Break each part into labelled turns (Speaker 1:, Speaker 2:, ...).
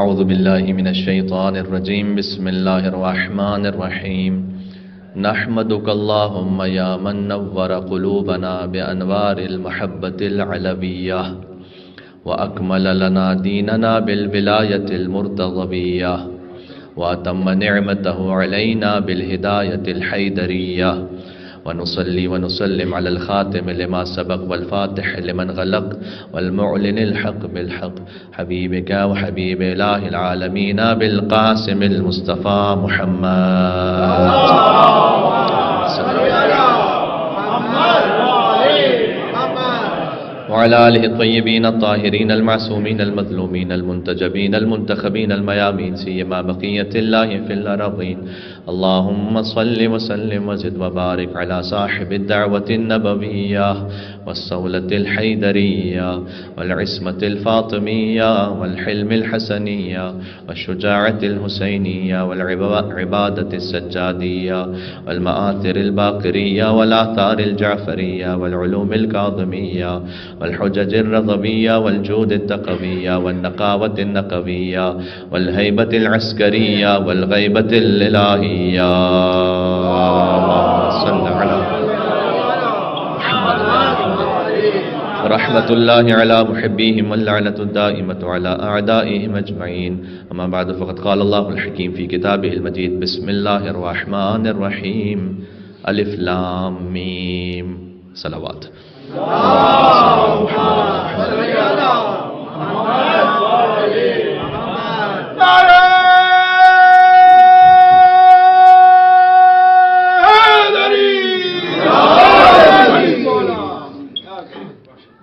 Speaker 1: اعوذ باللہ من الشیطان الرجیم بسم اللہ الرحمن الرحیم نحمدک اللہم یا من نور قلوبنا بانوار المحبت العلویہ واکمل لنا دیننا بالولایت المرتضویہ واتم نعمته علینا بالہدایت الحیدریہ ونصلي ونسلم على الخاتم لما سبق والفاتح لمن غلق والمعلن الحق بالحق حبيبك وحبيب إله العالمين بالقاسم المصطفى محمد وعلى آله الطيبين الطاهرين المعصومين المظلومين المنتجبين المنتخبين الميامين سيما بقية الله في الأرضين اللهم صل وسلم وزد وبارك على صاحب الدعوة النبوية والصولة الحيدرية والعصمة الفاطمية والحلم الحسنية والشجاعة الحسينية والعبادة السجادية والمآثر الباقرية والآثار الجعفرية والعلوم الكاظمية والحجج الرضبية والجود التقوية والنقاوة النقوية والهيبة العسكرية والغيبة الإلهية صلى على رحمة الله على محبيهم واللعنة الدائمة على أعدائهم أجمعين أما بعد فقد قال الله الحكيم في كتابه المجيد بسم الله الرحمن الرحيم ألف لام ميم صلوات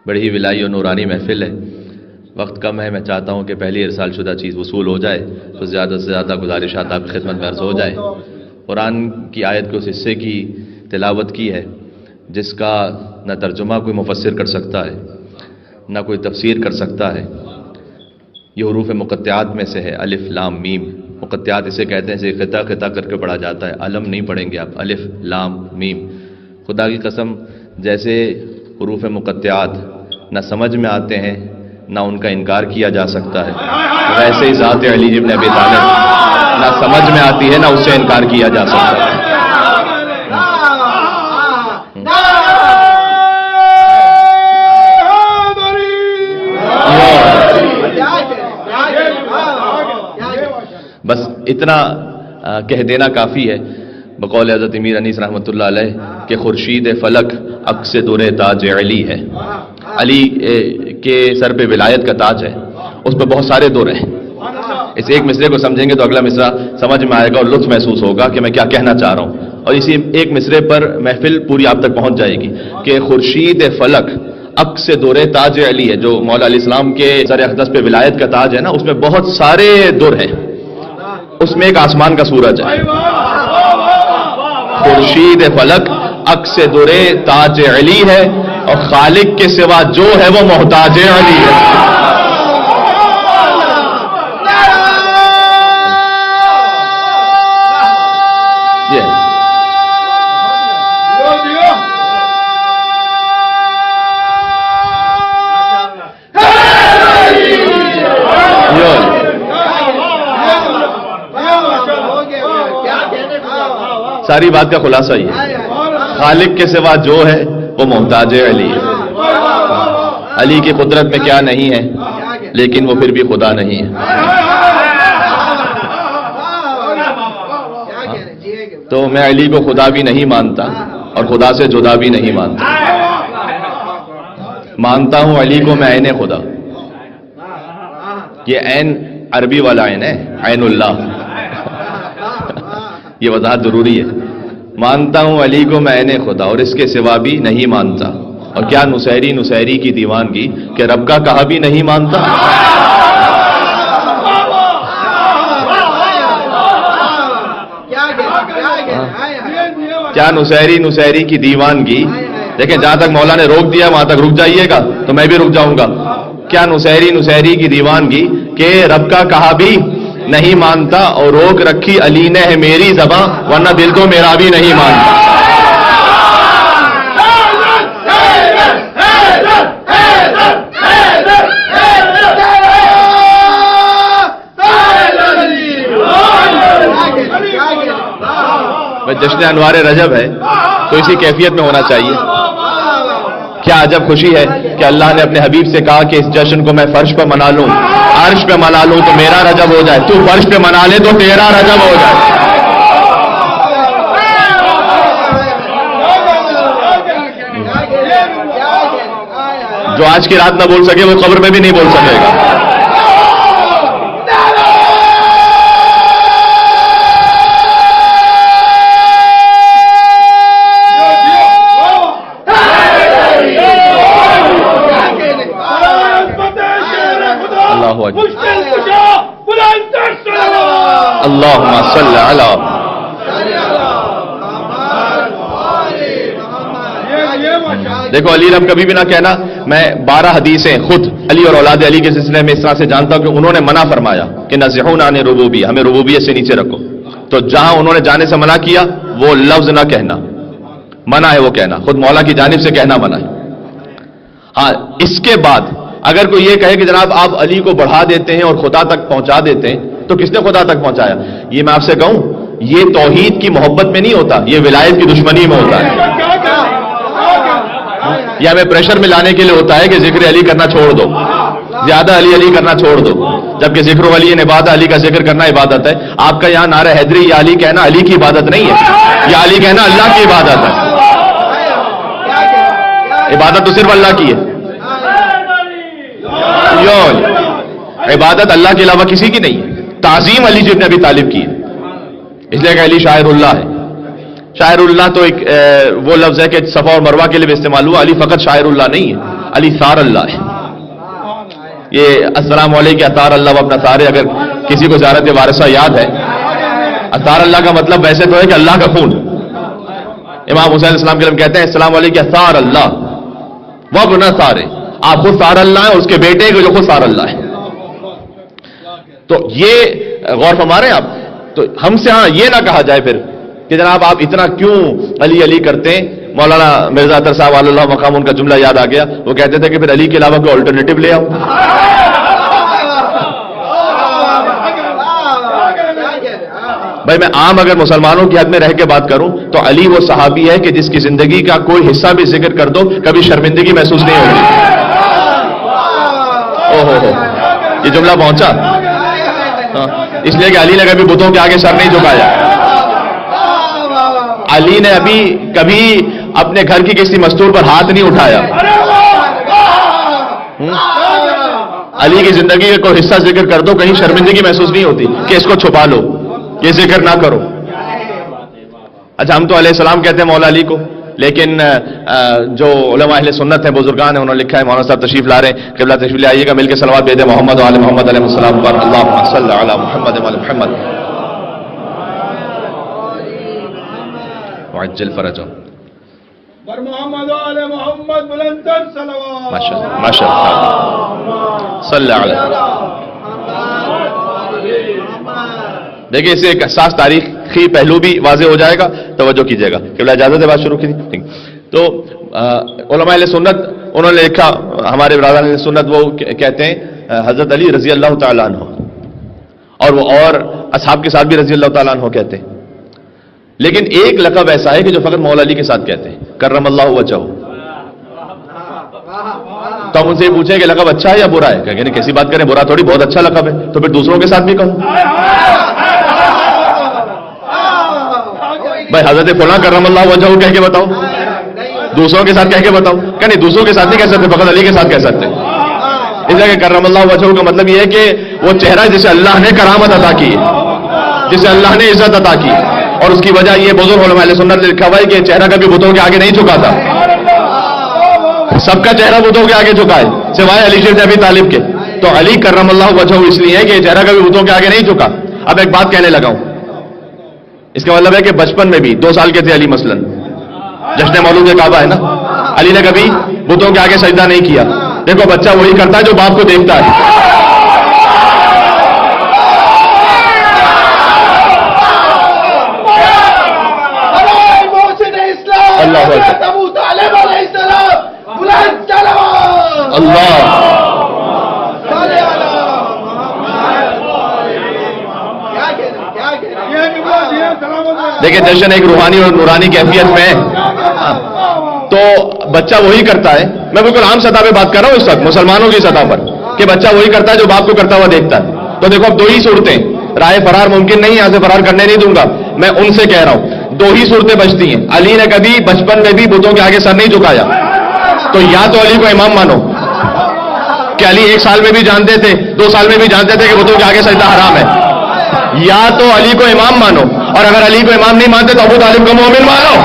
Speaker 1: بڑی ہی ولائی و نورانی محفل ہے. وقت کم ہے، میں چاہتا ہوں کہ پہلی ارسال شدہ چیز وصول ہو جائے تو زیادہ سے زیادہ گزارشات آپ کی خدمت میں عرض ہو جائے. قرآن کی آیت کے اس حصے کی تلاوت کی ہے جس کا نہ ترجمہ کوئی مفسر کر سکتا ہے نہ کوئی تفسیر کر سکتا ہے. یہ حروف مقطعات میں سے ہے، الف لام میم. مقطعات اسے کہتے ہیں اسے قطع قطع کر کے پڑھا جاتا ہے. علم نہیں پڑھیں گے آپ، الف لام میم. خدا کی قسم جیسے حروف مقطعات نہ سمجھ میں آتے ہیں نہ ان کا انکار کیا جا سکتا ہے، ویسے ہی ذات علی ابن ابی طالب نہ سمجھ میں آتی ہے نہ اس سے انکار کیا جا سکتا ہے. بس اتنا کہہ دینا کافی ہے بقول حضرت امیر انیس رحمۃ اللہ علیہ کہ خورشید فلک عکس دور تاج علی ہے. علی کے سر پہ ولایت کا تاج ہے، اس پہ بہت سارے دور ہیں. اس ایک مصرے کو سمجھیں گے تو اگلا مصرع سمجھ میں آئے گا اور لطف محسوس ہوگا کہ میں کیا کہنا چاہ رہا ہوں، اور اسی ایک مصرے پر محفل پوری آپ تک پہنچ جائے گی کہ خورشید فلک عکس دور تاج علی ہے. جو مولا علیہ السلام کے سر اقدس پہ ولایت کا تاج ہے نا، اس میں بہت سارے دور ہیں. اس میں ایک آسمان کا سورج ہے. خورشید فلک عکس دور تاج علی ہے اور خالق کے سوا جو ہے وہ محتاج علی ہے. ساری بات کا خلاصہ یہ ہے، خالق کے سوا جو ہے وہ محتاج علی ہے. علی کی قدرت میں کیا نہیں ہے لیکن وہ پھر بھی خدا نہیں ہے. تو میں علی کو خدا بھی نہیں مانتا اور خدا سے جدا بھی نہیں مانتا. مانتا ہوں علی کو میں عین خدا. یہ عین عربی والا عین ہے، عین اللہ. یہ وضاحت ضروری ہے. مانتا ہوں علی کو میں عین خدا اور اس کے سوا بھی نہیں مانتا. اور کیا نصیری کی دیوانگی کہ رب کا کہا بھی نہیں مانتا. کیا نصیری کی دیوانگی. دیکھیں جہاں تک مولا نے روک دیا وہاں تک رک جائیے گا تو میں بھی رک جاؤں گا. کیا نصیری کی دیوانگی کہ رب کا کہا بھی نہیں مانتا اور روک رکھی علی نے ہے میری زباں ورنہ دل تو میرا بھی نہیں مانتا. جشن انوار رجب ہے تو اسی کیفیت میں ہونا چاہیے. کیا عجب خوشی ہے کہ اللہ نے اپنے حبیب سے کہا کہ اس جشن کو میں فرش پہ منا لوں, عرش پہ منا لوں تو میرا رجب ہو جائے, تو فرش پہ منا لے تو تیرا رجب ہو جائے. جو آج کی رات نہ بول سکے وہ قبر میں بھی نہیں بول سکے گا. اللہم صلی علی. دیکھو علی رب کبھی بھی نہ کہنا میں 12 حدیثیں خود علی اور اولاد علی کے سلسلے میں اس طرح سے جانتا ہوں کہ انہوں نے منع فرمایا کہ نزحون عن ربوبیہ, ہمیں ربوبیت سے نیچے رکھو. تو جہاں انہوں نے جانے سے منع کیا وہ لفظ نہ کہنا, منع ہے وہ کہنا, خود مولا کی جانب سے کہنا منع ہے. ہاں اس کے بعد اگر کوئی یہ کہے کہ جناب آپ علی کو بڑھا دیتے ہیں اور خدا تک پہنچا دیتے ہیں, تو کس نے خدا تک پہنچایا؟ یہ میں آپ سے کہوں یہ توحید کی محبت میں نہیں ہوتا, یہ ولایت کی دشمنی میں ہوتا ہے. یہ ہمیں پریشر میں لانے کے لیے ہوتا ہے کہ ذکر علی کرنا چھوڑ دو, زیادہ علی علی کرنا چھوڑ دو, جبکہ ذکر علی عبادت, علی کا ذکر کرنا عبادت ہے. آپ کا یہاں نعرہ حیدری یا علی کہنا علی کی عبادت نہیں ہے, یا علی کہنا اللہ کی عبادت ہے. عبادت تو صرف اللہ کی ہے, عبادت اللہ کے علاوہ کسی کی نہیں ہے. تعظیم علی ابن ابی طالب کی ہے, اس لیے کہ علی شاعر اللہ ہے. شاعر اللہ تو ایک وہ لفظ ہے کہ صفا اور مروہ کے لیے بھی استعمال ہوا. علی فقط شاعر اللہ نہیں ہے, علی ثار اللہ ہے. یہ السلام علیکم اثار اللہ و اپنا ثار, اگر کسی کو زیارت وارثہ یاد ہے, اثار اللہ کا مطلب ویسے تو ہے کہ اللہ کا خون. امام حسین علیہ السلام کے کہتے ہیں السلام علیکم اثار اللہ و ابنا ثار, آپ خود ثار اللہ ہیں, اس کے بیٹے جو خود ثار اللہ ہے. تو یہ غور فرما رہے ہیں آپ. تو ہم سے ہاں یہ نہ کہا جائے پھر کہ جناب آپ اتنا کیوں علی علی کرتے ہیں. مولانا مرزا اطہر صاحب علی اللہ مقام, ان کا جملہ یاد آ گیا. وہ کہتے تھے کہ پھر علی کے علاوہ کوئی آلٹرنیٹو لے آؤ. بھائی میں عام اگر مسلمانوں کی حد میں رہ کے بات کروں تو علی وہ صحابی ہے کہ جس کی زندگی کا کوئی حصہ بھی ذکر کر دو کبھی شرمندگی محسوس نہیں ہوگی. اوہ یہ جملہ پہنچا, اس لیے کہ علی نے کبھی بتوں کے آگے سر نہیں جھکایا. علی نے ابھی کبھی اپنے گھر کی کسی مستور پر ہاتھ نہیں اٹھایا. علی کی زندگی کا کوئی حصہ ذکر کر دو کہیں شرمندگی محسوس نہیں ہوتی کہ اس کو چھپا لو, یہ ذکر نہ کرو. اچھا ہم تو علیہ السلام کہتے ہیں مولا علی کو, لیکن جو علماء اہل سنت ہیں, بزرگان ہیں, انہوں نے لکھا ہے. مولانا صاحب تشریف لا رہے ہیں, قبلہ تشریف لے آئیے گا, مل کے صلوات بھیجیں محمد و آل محمد علیہ السلام پر. اللہم صلی علی محمد و آل محمد وعجل فرجهم
Speaker 2: بر محمد و آل محمد بلندتر صلوات.
Speaker 1: ماشاءاللہ ماشاءاللہ صلی علی. دیکھیں اس سے ایک حساس تاریخی پہلو بھی واضح ہو جائے گا, توجہ کیجیے گا. قبلہ اجازت ہے بات شروع کی تھی. تو علماء اہل سنت انہوں نے لکھا, ہمارے برادران اہل سنت وہ کہتے ہیں حضرت علی رضی اللہ تعالیٰ عنہ, اور وہ اور اصحاب کے ساتھ بھی رضی اللہ تعالیٰ عنہ کہتے ہیں. لیکن ایک لقب ایسا ہے کہ جو فقط مولا علی کے ساتھ کہتے ہیں, کرم اللہ وجہہ. تو ہم ان سے یہ پوچھیں کہ لقب اچھا ہے یا برا ہے, کہ کیسی بات کریں, برا تھوڑی, بہت اچھا لقب ہے. تو پھر دوسروں کے ساتھ بھی کہوں بھائی حضرت فلاں کرم اللہ وجہہ کہہ کے بتاؤ, دوسروں کے ساتھ کہہ کے بتاؤ. کہ نہیں دوسروں کے ساتھ نہیں کہہ سکتے, فقط علی کے ساتھ کہہ سکتے. اس لیے کہ کرم اللہ وجہہ کا مطلب یہ ہے کہ وہ چہرہ جسے اللہ نے کرامت عطا کی, جسے اللہ نے عزت عطا کی, اور اس کی وجہ یہ بزرگ علماء اہل سنت نے لکھا ہوا ہے کہ چہرہ کبھی بتوں کے آگے نہیں جھکا تھا. سب کا چہرہ بتوں کے آگے جھکا ہے سوائے علی ابن ابی طالب کے. تو علی کرم اللہ وجہہ اس لیے ہے کہ چہرہ کبھی بتوں کے آگے نہیں جھکا. اب ایک بات کہنے لگا ہوں, اس کا مطلب ہے کہ بچپن میں بھی 2 سال کے تھے علی مثلا, جشن مولود کعبہ ہے نا, علی نے کبھی بتوں کے آگے سجدہ نہیں کیا. دیکھو بچہ وہی کرتا ہے جو باپ کو دیکھتا ہے. اللہ اللہ دیکھیں جشن ایک روحانی اور نورانی کیفیت میں ہے. تو بچہ وہی کرتا ہے. میں بالکل عام سطح پہ بات کر رہا ہوں اس وقت مسلمانوں کی سطح پر کہ بچہ وہی کرتا ہے جو باپ کو کرتا ہوا دیکھتا ہے. تو دیکھو اب 2 ہی صورتیں, رائے فرار ممکن نہیں, یہاں سے فرار کرنے نہیں دوں گا. میں ان سے کہہ رہا ہوں 2 ہی صورتیں بچتی ہیں. علی نے کبھی بچپن میں بھی بتوں کے آگے سر نہیں جھکایا, تو یا تو علی کو امام مانو کہ علی 1 سال میں بھی جانتے تھے, 2 سال میں بھی جانتے تھے کہ بتوں کے آگے سجدہ حرام ہے, یا تو علی کو امام مانو, اور اگر علی کو امام نہیں مانتے تو ابو طالب کو مومن مانو.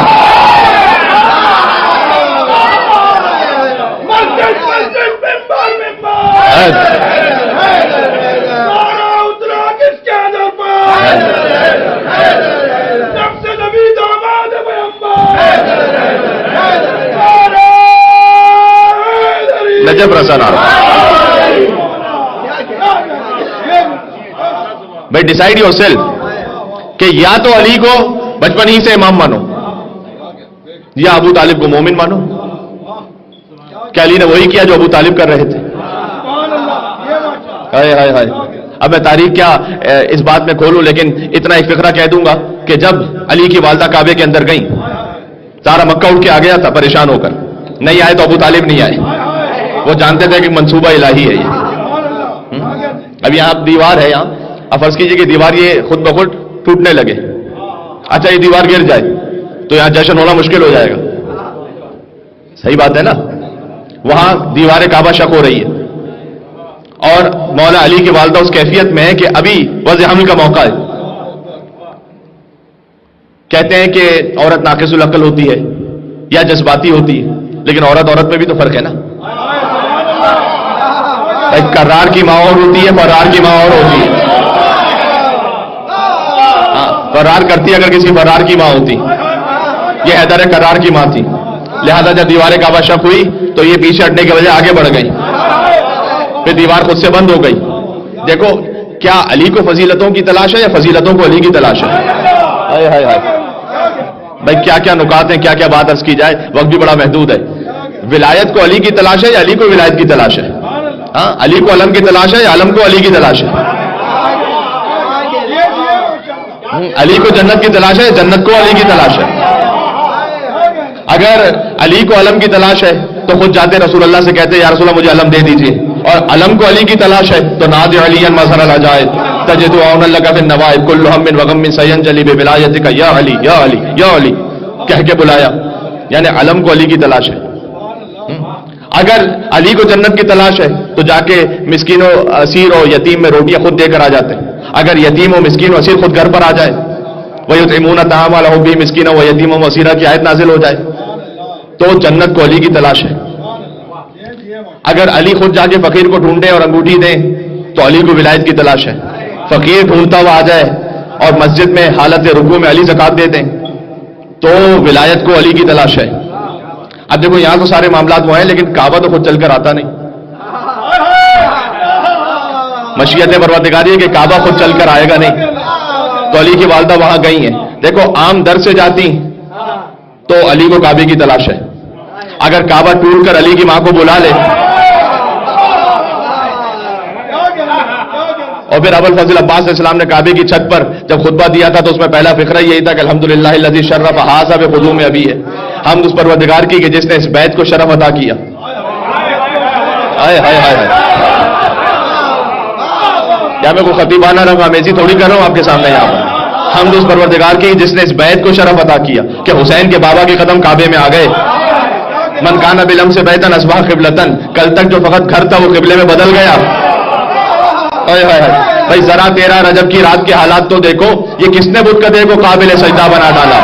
Speaker 1: نجف رسن بھائی ڈیسائیڈ یور سیلف کہ یا تو علی کو بچپن ہی سے امام مانو یا ابو طالب کو مومن مانو. کہ علی نے وہی کیا جو ابو طالب کر رہے تھے. ہائے ہائے ہائے. اب میں تاریخ کیا اس بات میں کھولوں, لیکن اتنا ایک فقرہ کہہ دوں گا کہ جب علی کی والدہ کعبے کے اندر گئیں, سارا مکہ اٹھ کے آ گیا تھا پریشان ہو کر. نہیں آئے تو ابو طالب نہیں آئے, وہ جانتے تھے کہ منصوبہ الہی ہے یہ. اب یہاں دیوار ہے, یہاں اب فرض کیجئے کہ دیوار یہ خود بخود ٹوٹنے لگے. اچھا یہ دیوار گر جائے تو یہاں جشن ہونا مشکل ہو جائے گا. صحیح بات ہے نا. وہاں دیوار کعبہ شک ہو رہی ہے اور مولا علی کی والدہ اس کیفیت میں ہے کہ ابھی وضع حمل کا موقع ہے. کہتے ہیں کہ عورت ناقص العقل ہوتی ہے یا جذباتی ہوتی ہے, لیکن عورت میں بھی تو فرق ہے نا. کرار کی ماں اور ہوتی ہے, فرار کی ماں اور ہوتی ہے. فرار کرتی اگر کسی فرار کی ماں ہوتی. یہ حیدر کرار کی ماں تھی, لہذا جب دیوار کعبہ شک ہوئی تو یہ پیچھے ہٹنے کی وجہ آگے بڑھ گئی, پھر دیوار خود سے بند ہو گئی. دیکھو کیا علی کو فضیلتوں کی تلاش ہے یا فضیلتوں کو علی کی تلاش ہے؟ ہائے ہائے ہائے بھائی کیا کیا نکات ہیں, کیا کیا بات عرض کی جائے, وقت بھی بڑا محدود ہے. ولایت کو علی کی تلاش ہے یا علی کو ولایت کی تلاش ہے؟ ہاں, علی کو علم کی تلاش ہے یا علم کو علی کی تلاش ہے؟ علی کو جنت کی تلاش ہے, جنت کو علی کی تلاش ہے. اگر علی کو علم کی تلاش ہے تو خود جاتے رسول اللہ سے کہتے یا رسول اللہ مجھے علم دے دیجئے, اور علم کو علی کی تلاش ہے تو نادع علی مظہر العجائب تجد عون لک فی النوائب کل ہم وغم سینجلی بولایتک یا علی یا علی یا علی کہہ کے بلایا, یعنی علم کو علی کی تلاش ہے. اگر علی کو جنت کی تلاش ہے تو جا کے مسکین و اسیر و یتیم میں روٹیاں خود دے کر آ جاتے. اگر یتیم و مسکین و اسیر خود گھر پر آ جائے, وَيُطْعِمُونَ الطَّعَامَ عَلَىٰ حُبِّهِ مِسْكِينًا وَيَتِيمًا وَأَسِيرًا کی آیت نازل ہو جائے تو جنت کو علی کی تلاش ہے. اگر علی خود جا کے فقیر کو ڈھونڈے اور انگوٹھی دیں تو علی کو ولایت کی تلاش ہے. فقیر ڈھونڈتا ہوا آ جائے اور مسجد میں حالت رکوع میں علی زکات دے دیں تو ولایت کو علی کی تلاش ہے. اب دیکھو یہاں تو سارے معاملات وہ ہیں, لیکن کعبہ تو خود چل کر آتا نہیں. مشیت پروردگاری ہے کہ کعبہ خود چل کر آئے گا نہیں, تو علی کی والدہ وہاں گئی ہیں. دیکھو عام در سے جاتی تو علی کو کعبے کی تلاش ہے. اگر کعبہ ٹوٹ کر علی کی ماں کو بلا لے اور پھر ابو الفضل عباس علیہ السلام نے کعبے کی چھت پر جب خطبہ دیا تھا تو اس میں پہلا فقرہ یہی تھا کہ الحمدللہ الذی شرف ھذا بقدوم ابی ہے. ہم اس پروردگار کی کہ جس نے اس بیت کو شرف عطا کیا. ہائے ہائے ہائے کیا میں کوئی خطیبانہ رنگ آمیزی تھوڑی کر رہا ہوں آپ کے سامنے یہاں پر. ہم اس پروردگار کی جس نے اس بیت کو شرف عطا کیا کہ حسین کے بابا کے قدم کعبے میں آ گئے. من کان بلمس بیتن اصبح قبلتن, کل تک جو فقط گھر تھا وہ قبلے میں بدل گیا. بھائی ذرا 13 رجب کی رات کے حالات تو دیکھو, یہ کس نے بت قدے کو قابل سجدہ بنا ڈالا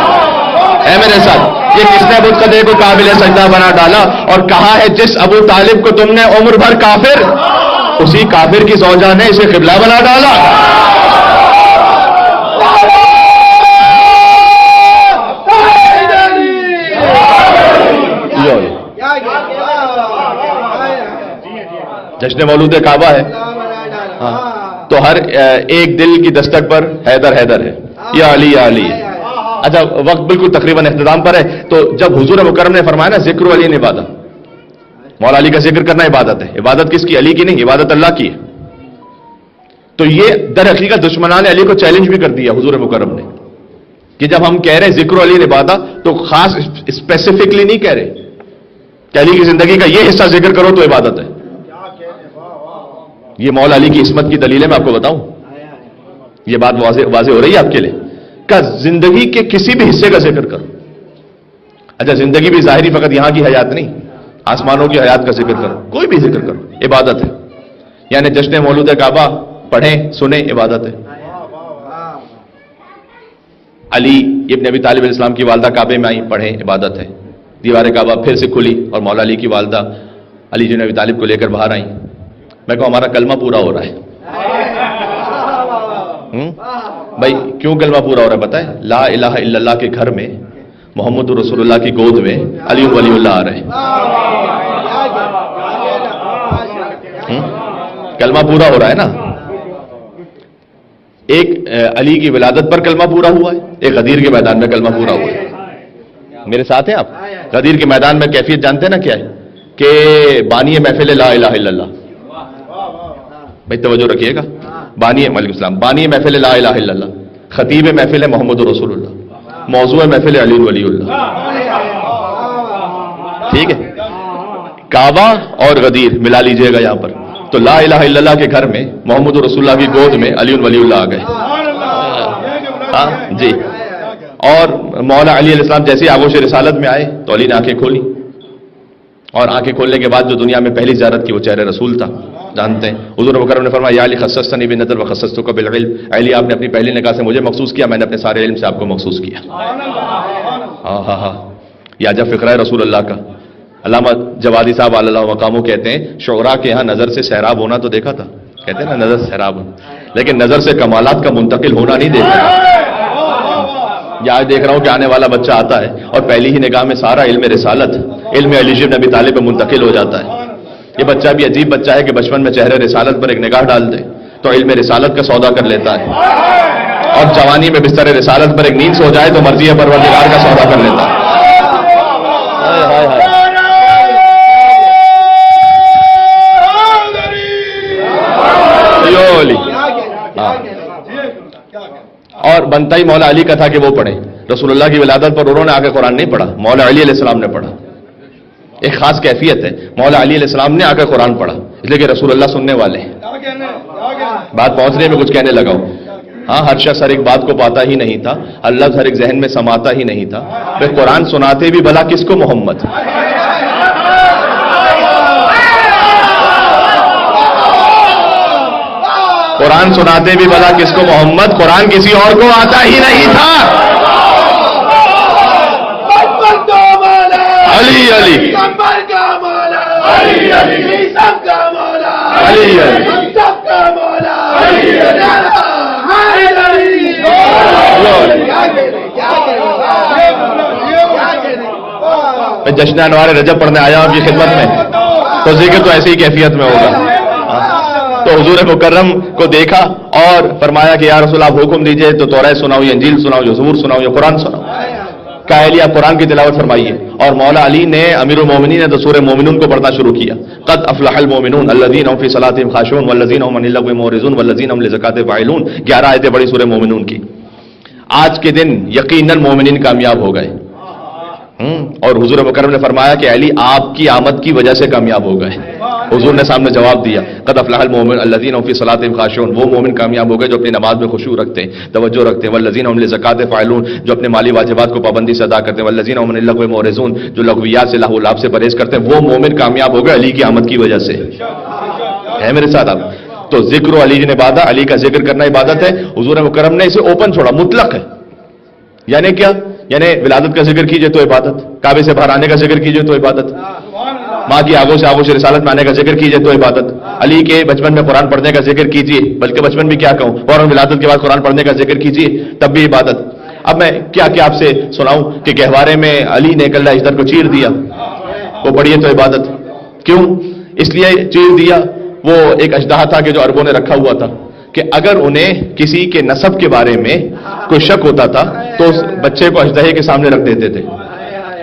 Speaker 1: ہے میرے ساتھ. یہ کس نے بت قدے کو قابل سجدہ بنا ڈالا اور کہا ہے جس ابو طالب کو تم نے عمر بھر کافر, اسی کافر کی زوجہ نے اسے قبلہ بنا ڈالا. جشن مولود کعبہ ہے, ہاں, تو ہر ایک دل کی دستک پر حیدر حیدر ہے, یا علی یا علی ہے. اچھا وقت بالکل تقریباً اختتام پر ہے, تو جب حضور مکرم نے فرمایا نا ذکر علی نے عبادت, مولا علی کا ذکر کرنا عبادت ہے. عبادت کس کی؟ علی کی نہیں, عبادت اللہ کی ہے. تو یہ در حقیقت دشمنان علی کو چیلنج بھی کر دیا حضور مکرم نے کہ جب ہم کہہ رہے ذکر علی عبادت تو خاص اسپیسیفکلی نہیں کہہ رہے کہ علی کی زندگی کا یہ حصہ ذکر کرو تو عبادت ہے. یہ مولا علی کی عصمت کی دلیل ہے. میں آپ کو بتاؤں, یہ بات واضح ہو رہی ہے آپ کے لیے کہ زندگی کے کسی بھی حصے کا ذکر کرو. اچھا, زندگی بھی ظاہری فقط یہاں کی حیات نہیں, آسمانوں کی حیات کا ذکر کرو, کوئی بھی ذکر کرو, عبادت ہے. یعنی جشن مولود کعبہ پڑھیں سنیں, عبادت ہے. علی ابن ابی طالب علیہ السلام کی والدہ کعبے میں آئی, پڑھیں, عبادت ہے. دیوار کعبہ پھر سے کھلی اور مولا علی کی والدہ علی بن ابی طالب کو لے کر باہر آئیں. میں کہوں ہمارا کلمہ پورا ہو رہا ہے. بھائی کیوں کلمہ پورا ہو رہا ہے بتائیں؟ لا الہ الا اللہ کے گھر میں محمد رسول اللہ کی گود میں علی ولی اللہ آ رہے ہیں. کلمہ پورا ہو رہا ہے نا. ایک علی کی ولادت پر کلمہ پورا ہوا ہے, ایک غدیر کے میدان میں کلمہ پورا ہوا ہے. میرے ساتھ ہیں آپ؟ غدیر کے میدان میں کیفیت جانتے ہیں نا کیا ہے؟ کہ بانی محفل لا الہ الا اللہ. بھائی توجہ رکھیے گا, بانی وعلیکم السلام, بانی محفل لا الہ الا اللہ, خطیب محفل محمد رسول اللہ, موضوع محفل علی ولی اللہ. ٹھیک ہے, کعبہ اور غدیر ملا لیجئے گا یہاں پر, تو لا الہ الا اللہ کے گھر میں محمد رسول اللہ کی گود میں علی ولی اللہ آ گئے. جی, اور مولا علی علیہ السلام جیسے آغوش رسالت میں آئے تو علی نے آنکھیں کھولی, اور آنکھیں کھولنے کے بعد جو دنیا میں پہلی زیارت کی وہ چہرے رسول تھا. جانتے ہیں حضور مکرم نے فرمایا یا علی خصصتنی بالنظر وخصصتک بالعلم, علی آپ نے اپنی پہلی نگاہ سے مجھے مخصوص کیا, میں نے اپنے سارے علم سے آپ کو مخصوص کیا. ہاں یا جب فقرہ رسول اللہ کا علامہ جوادی صاحب علی اللہ مقامو کہتے ہیں شعراء کے ہاں نظر سے سیراب ہونا تو دیکھا تھا, کہتے ہیں نا نظر سے سیراب ہونا, لیکن نظر سے کمالات کا منتقل ہونا نہیں دیکھا. یا دیکھ رہا ہوں کہ آنے والا بچہ آتا ہے اور پہلی ہی نگاہ میں سارا علم رسالت علم علی بن ابی طالب پہ منتقل ہو جاتا ہے. یہ بچہ بھی عجیب بچہ ہے کہ بچپن میں چہرے رسالت پر ایک نگاہ ڈال دے تو علم رسالت کا سودا کر لیتا ہے, اور جوانی میں بستر رسالت پر ایک نیند سو جائے تو مرضی پروردگار کا سودا کر لیتا ہے. اور بنتا ہی مولا علی کا تھا کہ وہ پڑھیں. رسول اللہ کی ولادت پر انہوں نے آ کے قرآن نہیں پڑھا, مولا علی علیہ السلام نے پڑھا. ایک خاص کیفیت ہے, مولا علی علیہ السلام نے آ کے قرآن پڑھا, اس لیے کہ رسول اللہ سننے والے ہیں. بات پہنچنے میں کچھ کہنے لگا ہوں. ہاں, ہر شخص ہر ایک بات کو پاتا ہی نہیں تھا, اللہ ہر ایک ذہن میں سماتا ہی نہیں تھا. پھر قرآن سناتے بھی بھلا کس کو محمد, قرآن سناتے بھی بھلا کس کو محمد, قرآن کسی اور کو آتا ہی نہیں تھا. علی علی میں جشن انوار رجب پڑھنے آیا آپ کی خدمت میں, تو ذکر تو ایسی ہی کیفیت میں ہوگا. تو حضور مکرم کو دیکھا اور فرمایا کہ یا رسول آپ حکم دیجئے تو توراۃ سناؤ, یا انجیل سناؤ, یا زبور سناؤ, یا قرآن سناؤ. کہا علی آپ قرآن کی تلاوت فرمائیے. اور مولا علی نے امیر المومنین نے تو سورہ مومنون کو پڑھنا شروع کیا. قد افلح المومنون الذین هم فی صلاتهم خاشعون والذین هم عن اللغو معرضون والذین هم للزکاۃ فاعلون. 11 آیتیں بڑی سورہ مومنون کی. آج کے دن یقیناً مومنین کامیاب ہو گئے, اور حضور مکرم نے فرمایا کہ علی آپ کی آمد کی وجہ سے کامیاب ہو گئے. حضور نے سامنے جواب دیا قد افلح المؤمنون الذین هم فی صلاتهم خاشعون, وہ مومن کامیاب ہو گئے جو اپنی نماز میں خشوع رکھتے ہیں, توجہ رکھتے ہیں. والذین هم للزکاۃ فاعلون, جو اپنے مالی واجبات کو پابندی سے ادا کرتے ہیں. والذین هم عن اللغو معرضون, جو لغویات سے لہو لعب سے پرہیز کرتے ہیں. وہ مومن کامیاب ہو گئے علی کی آمد کی وجہ سے. ہے میرے ساتھ آپ؟ تو ذکر و علی نے عبادت, علی کا ذکر کرنا عبادت ہے. حضور مکرم نے اسے اوپن چھوڑا, مطلق ہے. یعنی کیا؟ یعنی ولادت کا ذکر کیجئے تو عبادت, کعبے سے باہر آنے کا ذکر کیجئے تو عبادت, ماں کی آغوش رسالت میں آنے کا ذکر کیجئے تو عبادت, علی کے بچپن میں قرآن پڑھنے کا ذکر کیجئے, بلکہ بچپن بھی کیا کہوں, فوراً ولادت کے بعد قرآن پڑھنے کا ذکر کیجئے, تب بھی عبادت. اب میں کیا آپ سے سناؤں کہ گہوارے میں علی نے کلہ اجدر کو چیر دیا, وہ پڑھیے تو عبادت. کیوں؟ اس لیے چیر دیا, وہ ایک اژدہا تھا کہ جو عربوں نے رکھا ہوا تھا کہ اگر انہیں کسی کے نسب کے بارے میں کوئی شک ہوتا تھا تو اس بچے کو اژدہے کے سامنے رکھ دیتے تھے.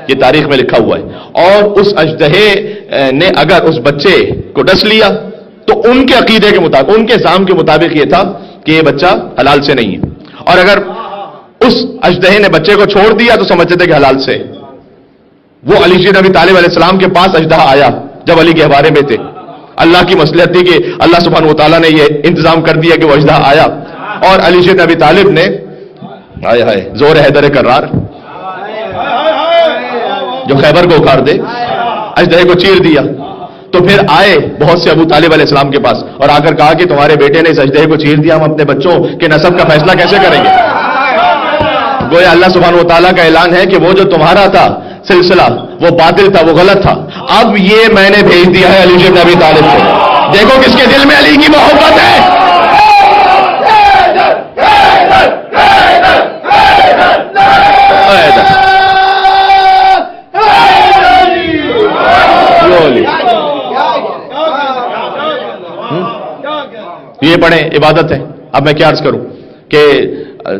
Speaker 1: یہ تاریخ میں لکھا ہوا ہے. اور اس اژدہے نے اگر اس بچے کو ڈس لیا تو ان کے عقیدے کے مطابق, ان کے زعم کے مطابق یہ تھا کہ یہ بچہ حلال سے نہیں ہے. اور اگر اس اژدہے نے بچے کو چھوڑ دیا تو سمجھتے تھے کہ حلال سے. وہ علی جی نبی طالب علیہ السلام کے پاس اژدہا آیا جب علی کے حوالے میں تھے. اللہ کی مصلحت تھی کہ اللہ سبحانہ وتعالیٰ نے یہ انتظام کر دیا کہ وہ اژدہا آیا اور علی جی نبی طالب نے ہائے ہائے زور حیدر کرار جو خیبر کو اکھاڑ دے اژدہے کو چیر دیا. تو پھر آئے بہت سے ابو طالب علیہ السلام کے پاس اور آ کر کہا کہ تمہارے بیٹے نے اس اژدہے کو چیر دیا, ہم اپنے بچوں کے نسب کا فیصلہ کیسے کریں گے؟ گویا اللہ سبحانہ وتعالیٰ کا اعلان ہے کہ وہ جو تمہارا تھا سلسلہ وہ باطل تھا, وہ غلط تھا, اب یہ میں نے بھیج دیا ہے علی بن ابی طالب کو. دیکھو کس کے دل میں علی کی محبت ہے. یہ پڑھیں عبادت ہے. اب میں کیا عرض کروں کہ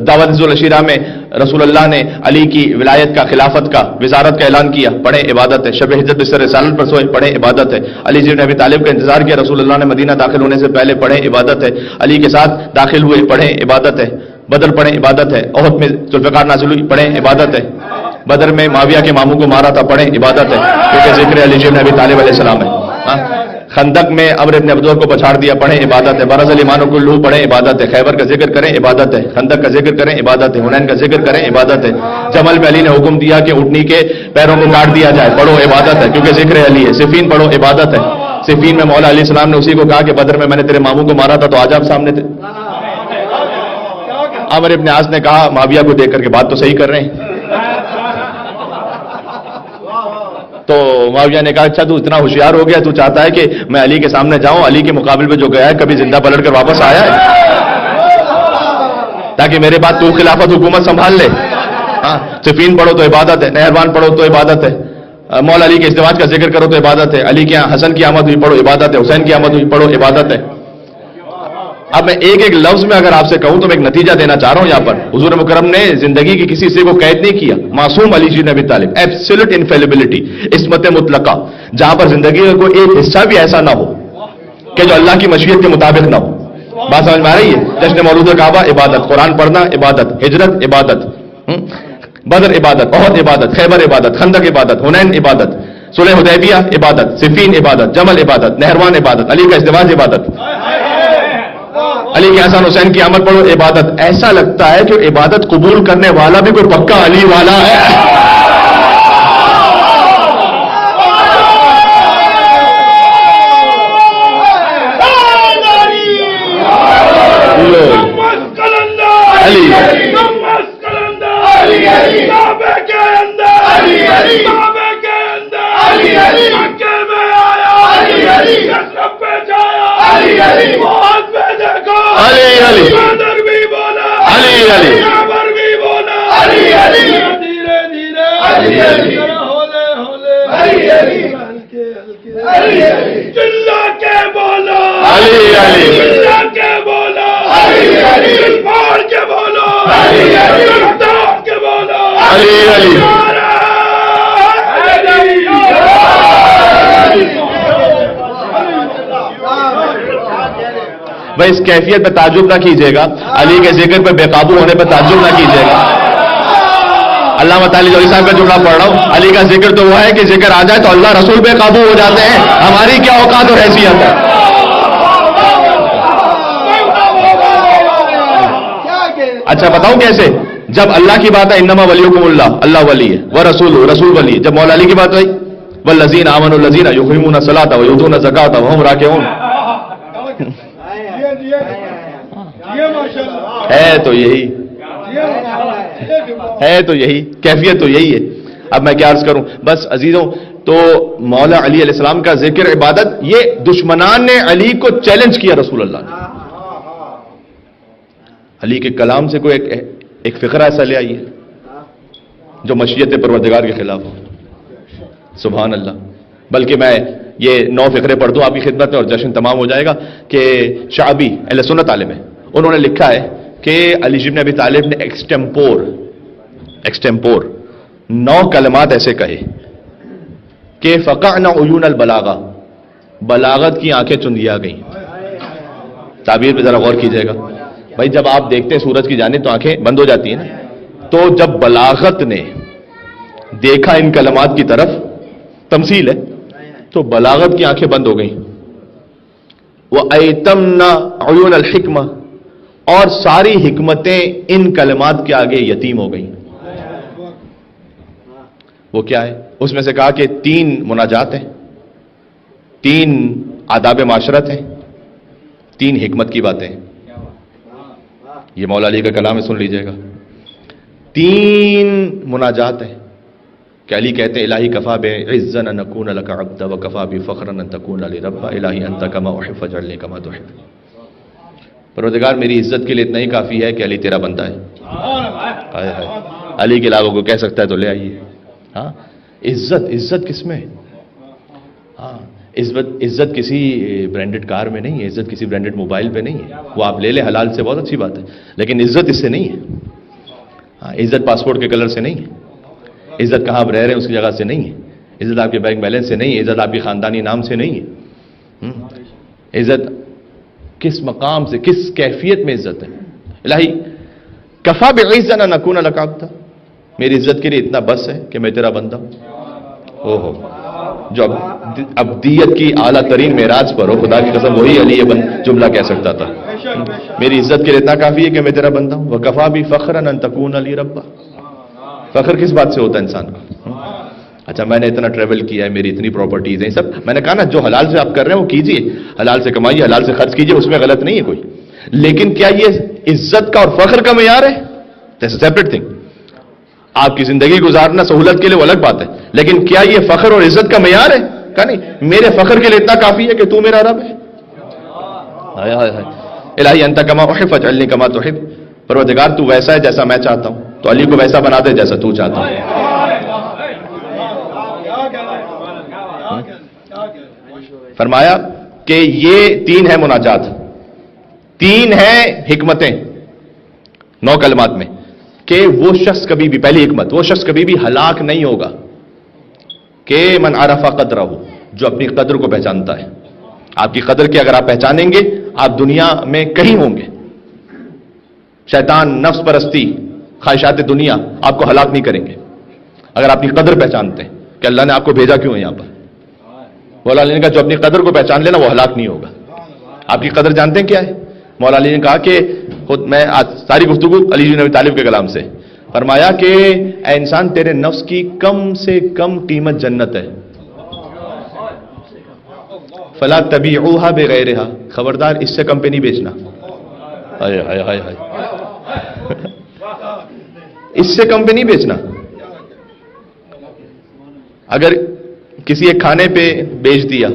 Speaker 1: دعوت العشیرہ میں رسول اللہ نے علی کی ولایت کا, خلافت کا, وزارت کا اعلان کیا, پڑھیں عبادت ہے. شب ہجرت بستر رسالت پر سوئے, پڑھیں عبادت ہے. علی جی ابی طالب کا انتظار کیا, رسول اللہ نے مدینہ داخل ہونے سے پہلے, پڑھیں عبادت ہے. علی کے ساتھ داخل ہوئے, پڑھیں عبادت ہے. بدر پڑھیں عبادت ہے. احد میں ذوالفقار نازل ہوئی, پڑھیں عبادت ہے. بدر میں معاویہ کے ماموں کو مارا تھا, پڑھیں عبادت ہے کیونکہ ذکر علی جی ابی طالب علیہ السلام ہے. خندق میں عمرو ابن ابدور کو پچھاڑ دیا, پڑھیں عبادت ہے. برز الایمان کلہ, پڑھیں عبادت ہے. خیبر کا ذکر کریں عبادت ہے. خندق کا ذکر کریں عبادت ہے. حنین کا ذکر کریں عبادت ہے. جمل میں علی نے حکم دیا کہ اونٹنی کے پیروں کو کاٹ دیا جائے, پڑھو عبادت ہے کیونکہ ذکر علی ہے. صفین پڑھو عبادت ہے. صفین میں مولا علیہ السلام نے اسی کو کہا کہ بدر میں نے تیرے ماموں کو مارا تھا تو آج آپ سامنے تھے. عمرو ابن عاص نے کہا معاویہ کو دیکھ کر کے بات تو صحیح کر رہے ہیں. تو معاویہ نے کہا اچھا تو اتنا ہوشیار ہو گیا, تو چاہتا ہے کہ میں علی کے سامنے جاؤں, علی کے مقابل میں جو گیا ہے کبھی زندہ پلٹ کر واپس آیا ہے تاکہ میرے بعد تو خلافت حکومت سنبھال لے. ہاں, صفین پڑھو تو عبادت ہے. نہروان پڑھو تو عبادت ہے. مولا علی کے ازدواج کا ذکر کرو تو عبادت ہے. علی کے یہاں حسن کی آمد ہوئی, پڑھو عبادت ہے. حسین کی آمد ہوئی, پڑھو عبادت ہے. اب میں ایک ایک لفظ میں اگر آپ سے کہوں تو میں ایک نتیجہ دینا چاہ رہا ہوں. یہاں پر حضور مکرم نے زندگی کی کسی حصے کو قید نہیں کیا. معصوم علی جی ابی طالب, ایبسولوٹ انفیلیبلٹی, عصمت مطلقہ, جہاں پر زندگی کا کوئی ایک حصہ بھی ایسا نہ ہو کہ جو اللہ کی مشیت کے مطابق نہ ہو. بات سمجھ میں آ رہی ہے؟ جشن مولود کعبہ عبادت, قرآن پڑھنا عبادت, ہجرت عبادت, بدر عبادت, احد عبادت, خیبر عبادت, خندق عبادت, حنین عبادت, صلح حدیبیہ عبادت, صفین عبادت, جمل عبادت, نہروان عبادت, علی کا ازدواج عبادت, علی کے حسن حسین کی آمد پڑھو عبادت. ایسا لگتا ہے کہ عبادت قبول کرنے والا بھی کوئی پکا علی والا ہے. بھائی اس کیفیت پہ تعجب نہ کیجیے گا, علی کے ذکر پہ بے قابو ہونے پہ تعجب نہ کیجیے گا. علامہ تعالی جوہری صاحب کا جملہ پڑھ رہا ہوں, علی کا ذکر تو وہ ہے کہ ذکر آ جائے تو اللہ رسول بے قابو ہو جاتے ہیں. ہماری کیا اوقات اور حیثیت ہے؟ اچھا بتاؤں کیسے؟ جب اللہ کی بات ہے انما ولیکم اللہ, اللہ ولی ہے, وہ رسول رسول ولی ہے. جب مولا علی کی بات ہوئی والذین آمنوا الذین یقیمون الصلاۃ ویؤتون الزکاۃ وہم راکعون, ہے تو یہی, ہے تو یہی کیفیت, تو یہی ہے. اب میں کیا عرض کروں بس عزیزوں. تو مولا علی علیہ السلام کا ذکر عبادت, یہ دشمنان نے علی کو چیلنج کیا رسول اللہ نے. علی کے کلام سے کوئی ایک فقرہ ایسا لے آئیے جو مشیت پروردگار کے خلاف ہو. سبحان اللہ. بلکہ میں یہ 9 فقرے پڑھ دوں آپ کی خدمت میں اور جشن تمام ہو جائے گا. کہ شعبی اہل سنت عالم ہے, انہوں نے لکھا ہے کہ علی بن ابی طالب نے ایکسٹمپور 9 کلمات ایسے کہے کہ فقعنا عیون البلاغہ, بلاغت کی آنکھیں چندیا گئیں. تعبیر پہ ذرا غور کیجیے گا. بھائی جب آپ دیکھتے ہیں سورج کی جانب تو آنکھیں بند ہو جاتی ہیں نا, تو جب بلاغت نے دیکھا ان کلمات کی طرف، تمثیل ہے، تو بلاغت کی آنکھیں بند ہو گئیں. وَأَيْتَمْنَا عُيُونَ الْحِكْمَةِ، اور ساری حکمتیں ان کلمات کے آگے یتیم ہو گئیں. وہ کیا ہے؟ اس میں سے کہا کہ 3 مناجات ہیں، 3 آداب معاشرت ہیں، 3 حکمت کی باتیں ہیں. یہ مولا علی کا کلام ہے، سن لیجئے گا. 3 مناجات ہیں کہ علی کہتے ہیں الہی کفا بعزا ان نکون لک عبدا وکفا بفخرا ان تکون لی ربا الہی انت کما احب فاجعلنی کما تحب. پروردگار میری عزت کے لیے اتنا ہی کافی ہے کہ علی تیرا بندہ ہے. ہائے ہائے، علی کے علاوہ کو کہہ سکتا ہے تو لے آئیے. ہاں، عزت کس میں؟ ہاں، عزت کسی برانڈڈ کار میں نہیں ہے، عزت کسی برانڈڈ موبائل پہ نہیں ہے. وہ آپ لے لیں حلال سے، بہت اچھی بات ہے، لیکن عزت اس سے نہیں ہے. ہاں، عزت پاسپورٹ کے کلر سے نہیں ہے، عزت کہاں آپ رہ رہے ہیں اس کی جگہ سے نہیں ہے، عزت آپ کے بینک بیلنس سے نہیں ہے، عزت آپ کے خاندانی نام سے نہیں ہے. عزت کس مقام سے، کس کیفیت میں عزت ہے؟ الہی کفا بعزا ان نکون لک عبدا، میری عزت کے لیے اتنا بس ہے کہ میں تیرا بندہ ہوں. اوہو، جو ابدیت کی اعلیٰ ترین معراج پر ہو، خدا کی قسم وہی علی جملہ کہہ سکتا تھا. میری عزت کے لیے اتنا کافی ہے کہ میں تیرا بندہ ہوں. وکفا بفخرا ان تکون لی ربا، فخر کس بات سے ہوتا ہے انسان کا؟ اچھا میں نے اتنا ٹریول کیا ہے، میری اتنی پراپرٹیز ہیں، سب میں نے کہا نا جو حلال سے آپ کر رہے ہیں وہ کیجئے، حلال سے کمائیے، حلال سے خرچ کیجئے، اس میں غلط نہیں ہے کوئی. لیکن کیا یہ عزت کا اور فخر کا معیار ہے؟ That's a separate thing. آپ کی زندگی گزارنا سہولت کے لیے وہ الگ بات ہے، لیکن کیا یہ فخر اور عزت کا معیار ہے؟ کہا نہیں، میرے فخر کے لیے اتنا کافی ہے کہ تو میرا رب ہے. ہائے ہائے ہائے، الہی انت کما احب فاجعلنی کما تحب. پروردگار تو ویسا ہے جیسا میں چاہتا ہوں، تو علی کو ویسا بنا دے جیسا تو چاہتا ہے. فرمایا کہ یہ 3 ہیں مناجات، 3 ہیں حکمتیں 9 کلمات میں، کہ وہ شخص کبھی بھی، پہلی حکمت، وہ شخص کبھی بھی ہلاک نہیں ہوگا کہ من عرف قدرہ، جو اپنی قدر کو پہچانتا ہے. آپ کی قدر کی اگر آپ پہچانیں گے، آپ دنیا میں کہیں ہوں گے. شیطان، نفس پرستی، خواہشات دنیا آپ کو ہلاک نہیں کریں گے اگر آپ کی قدر پہچانتے ہیں کہ اللہ نے آپ کو بھیجا کیوں ہے یہاں پر. مولا علی نے کہا جو اپنی قدر کو پہچان لینا وہ ہلاک نہیں ہوگا. آپ کی قدر جانتے ہیں کیا ہے؟ مولا علی نے کہا کہ خود میں آج ساری گفتگو علی بن ابی طالب کے کلام سے، فرمایا کہ اے انسان تیرے نفس کی کم سے کم قیمت جنت ہے. فلا تبیعوها بغیرها، خبردار اس سے کم پہ نہیں بیچنا. ہائے ہائے ہائے ہائے، اس سے کم پہ نہیں بیچنا. اگر کسی ایک کھانے پہ بیچ دیا،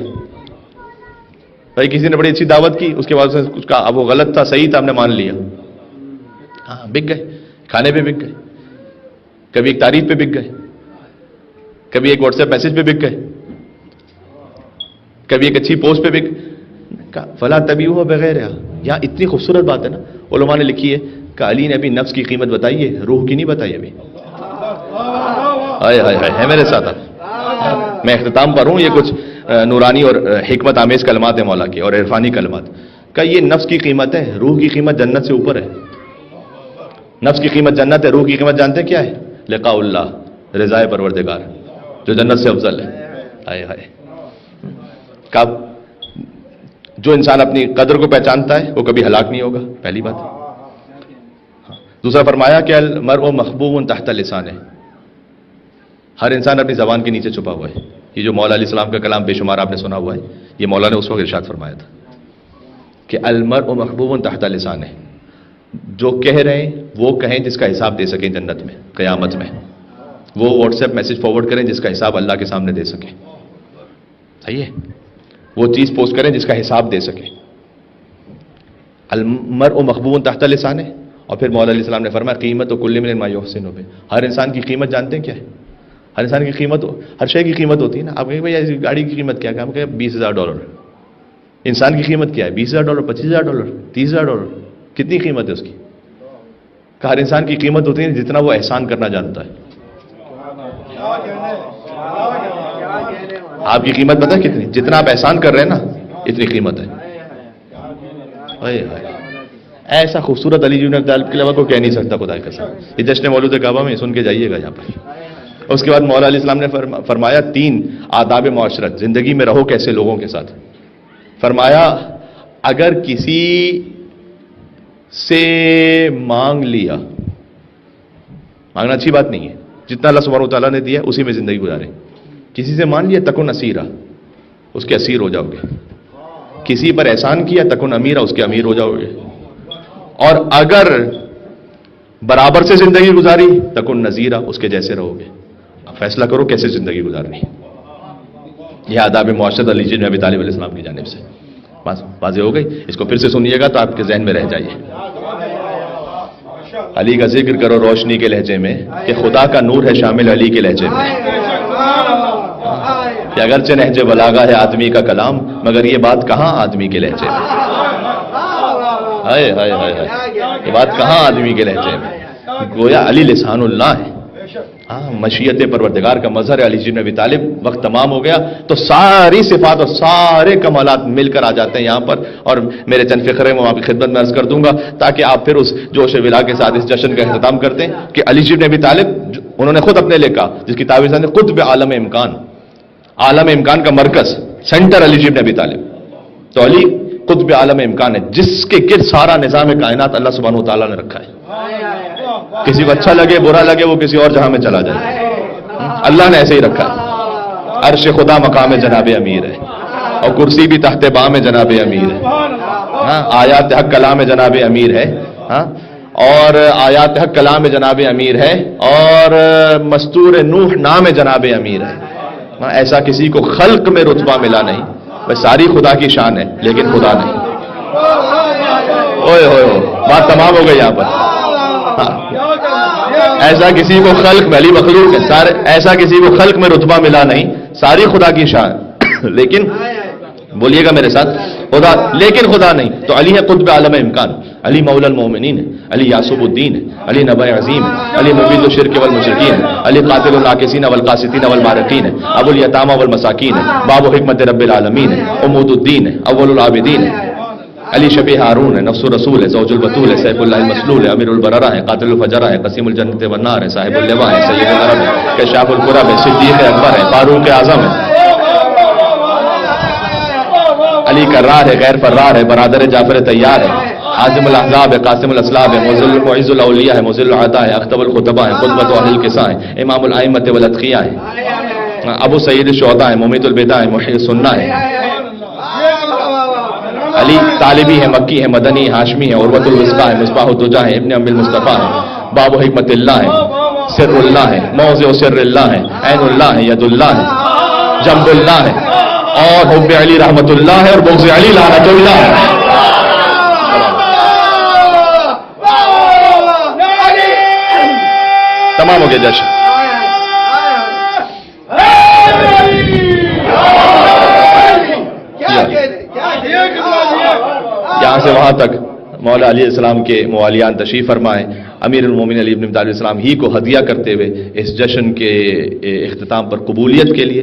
Speaker 1: بھائی کسی نے بڑی اچھی دعوت کی، اس کے بعد سے کچھ کہا، اب وہ غلط تھا صحیح تھا ہم نے مان لیا، ہاں بک گئے، کھانے پہ بک گئے، کبھی ایک تعریف پہ بک گئے، کبھی ایک واٹس ایپ میسج پہ بک گئے، کبھی ایک اچھی پوسٹ پہ بک. فلا تبیعوها بغیرها. یہاں اتنی خوبصورت بات ہے نا، علماء نے لکھی ہے کہ علی نے ابھی نفس کی قیمت بتائی ہے، روح کی نہیں بتائی ابھی. ہائے ہائے ہائے، ہے میرے ساتھ. میں اختتام پر ہوں، یہ کچھ نورانی اور حکمت آمیز کلمات ہیں مولا کی اور عرفانی کلمات. کہ یہ نفس کی قیمت ہے، روح کی قیمت جنت سے اوپر ہے. نفس کی قیمت جنت ہے، روح کی قیمت جانتے ہیں کیا ہے؟ لقاء اللہ، رضائے پروردگار، جو جنت سے افضل ہے. ہائے ہائے، کب جو انسان اپنی قدر کو پہچانتا ہے وہ کبھی ہلاک نہیں ہوگا، پہلی بات. دوسرا فرمایا کہ المرء محبوب تحت لسانہ، ہر انسان اپنی زبان کے نیچے چھپا ہوا ہے. یہ جو مولا علیہ السلام کا کلام بے شمار آپ نے سنا ہوا ہے، یہ مولا نے اس وقت ارشاد فرمایا تھا کہ المرء محبوب تحت لسانہ، جو کہہ رہے ہیں وہ کہیں جس کا حساب دے سکیں جنت میں، قیامت میں. وہ واٹس ایپ میسج فارورڈ کریں جس کا حساب اللہ کے سامنے دے سکیں. صحیح ہے، وہ چیز پوسٹ کریں جس کا حساب دے سکیں. المرء محبوب تحت لسانہ. اور پھر مولا علیہ السلام نے فرمایا قیمت و کل من ما یحسن به، ہر انسان کی قیمت جانتے ہیں کیا ہے؟ ہر انسان کی قیمت، ہر شے کی قیمت ہوتی ہے نا. آپ کہیں بھائی ایسی گاڑی کی قیمت کیا ہے؟ ہم کہیں $20,000. انسان کی قیمت کیا ہے؟ $20,000، $25,000، $30,000. کتنی قیمت ہے اس کی؟ کہ ہر انسان کی قیمت ہوتی ہے جتنا وہ احسان کرنا جانتا ہے. آپ کی قیمت پتہ ہے کتنی؟ جتنا آپ احسان کر رہے ہیں نا اتنی قیمت ہے. ایسا خوبصورت علی بن ابی طالب کے علاوہ کوئی کہہ نہیں سکتا خدا کی قسم. یہ جشن مولود کعبہ میں سن کے جائیے گا یہاں پر. اس کے بعد مولا علیہ السلام نے فرمایا 3 آداب معاشرت، زندگی میں رہو کیسے لوگوں کے ساتھ. فرمایا اگر کسی سے مانگ لیا، مانگنا اچھی بات نہیں ہے، جتنا اللہ سبحانہ وتعالیٰ نے دیا اسی میں زندگی گزارے. کسی سے مان لیا تکن اسیرا، اس کے اسیر ہو جاؤ گے. کسی پر احسان کیا تکن امیرا، اس کے امیر ہو جاؤ گے. اور اگر برابر سے زندگی گزاری تکن نذیرا، اس کے جیسے رہو گے. اب فیصلہ کرو کیسے زندگی گزارنی. یہ آداب معاشرت علی بن ابی طالب علیہ السلام کی جانب سے بس واضح ہو گئی. اس کو پھر سے سنیے گا تو آپ کے ذہن میں رہ جائیے. علی کا ذکر کرو روشنی کے لہجے میں کہ خدا کا نور ہے شامل علی کے لہجے میں. کہ اگرچہ نہج بلاغہ ہے آدمی کا کلام، مگر یہ بات کہاں آدمی کے لہجے میں. ہائے ہائے ہائے ہائے، یہ بات کہاں آدمی کے لہجے میں. گویا علی لسان اللہ ہے. مشیت پروردگار کا مظہر ہے علی بن ابی طالب. وقت تمام ہو گیا تو ساری صفات اور سارے کمالات مل کر آ جاتے ہیں یہاں پر. اور میرے چند فقرے میں آپ کی خدمت میں عرض کر دوں گا تاکہ آپ پھر اس جوش ولا کے ساتھ اس جشن کا اختتام کرتے ہیں کہ علی بن ابی طالب انہوں نے خود اپنے لکھا، جس کی تعبیر سے قطب عالم امکان، عالم امکان کا مرکز، سینٹر علی بن ابی طالب. تو علی قطب عالم امکان ہے جس کے گرد سارا نظام کائنات اللہ سبحانہ و تعالیٰ نے رکھا ہے. کسی کو اچھا لگے برا لگے وہ کسی اور جہاں میں چلا جائے، اللہ نے ایسے ہی رکھا ہے. عرش خدا مقام جناب امیر ہے اور کرسی بھی تحت بام جناب امیر ہے. آیات حق کلام جناب امیر ہے. اور آیات حق کلام جناب امیر ہے اور مستور نوح نام جناب امیر ہے. ایسا کسی کو خلق میں رتبہ ملا نہیں. بس ساری خدا کی شان ہے لیکن خدا نہیں. اوئے ہوئے بات تمام ہو گئی یہاں پر. ایسا کسی کو خلق میں، علی مخلوق ہے سارے، ایسا کسی کو خلق میں رتبہ ملا نہیں، ساری خدا کی شان. لیکن بولیے گا میرے ساتھ، خدا لیکن خدا نہیں. تو علی ہے قطب عالم امکان، علی مولا المومنین ہے، علی یاسب الدین ہے، علی نبی عظیم ہے، علی مبید الشرک والمشرکین ہے، علی قاتل الناکسین والقاسطین والمارقین ہے، ابو الیتامى والمساکین ہے، باب حکمت رب العالمین ہے، عمود الدین ہے، اول العابدین ہے، علی شبیہ ہارون ہے، نفس الرسول ہے، زوج البتول ہے، سیف اللہ المسلول ہے، امیر البررہ ہے، قاتل الفجرہ ہے، قسیم الجنت والنار ہے، صاحب اللواء ہے، سید العرب ہے، کشاف القرب ہے، صدیق اکبر ہے، فاروق اعظم ہے. علی کرار ہے، غیر فرار ہے، برادر جعفر طیار ہے، عازم الاحزاب ہے، قاسم الاسلاب ہے، معز الاولیاء ہے، مذل العطا ہے، اختب الخطبہ ہے، قطبۃ اہل القصہ ہے، امام الائمۃ والاتقیاء ہے، ابو سعید الشہداء ہے، ممیت البدع ہے، محی السنہ ہے. علی طالبی ہے، مکی ہے، مدنی ہاشمی ہے، عروۃ الوثقی ہے، مصباح الدجا ہے، ابن ام المصطفیٰ ہے، باب حکمت اللہ ہے، سر اللہ ہے، موضع سر اللہ ہے، عین اللہ ہے، ید اللہ ہے، جنب اللہ ہے، اور حب علی رحمت اللہ ہے، اور بغض علی لعنت اللہ ہے. تمام ہو گیا جشن. یہاں سے وہاں تک مولا علیہ السلام کے موالیان تشریف فرمائیں. امیر المومنین علی بن ابی طالب السلام ہی کو ہدیہ کرتے ہوئے اس جشن کے اختتام پر قبولیت کے لیے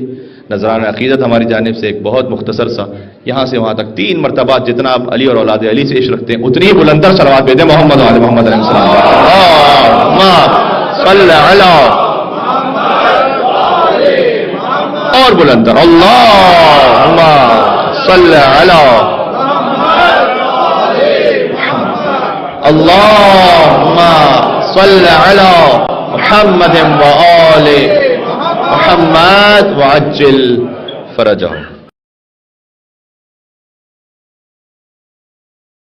Speaker 1: نذران عقیدت ہماری جانب سے ایک بہت مختصر سا یہاں سے وہاں تک 3 مرتبہ جتنا آپ علی اور اولاد علی سے عشق رکھتے ہیں اتنی بلندر صلوات بھیجیں محمد علی محمد علیہ السلام. صلی علی اور بلندر اللہم صلی علی اللہم صلی علی محمد و آل محمد وعجل فرجهم.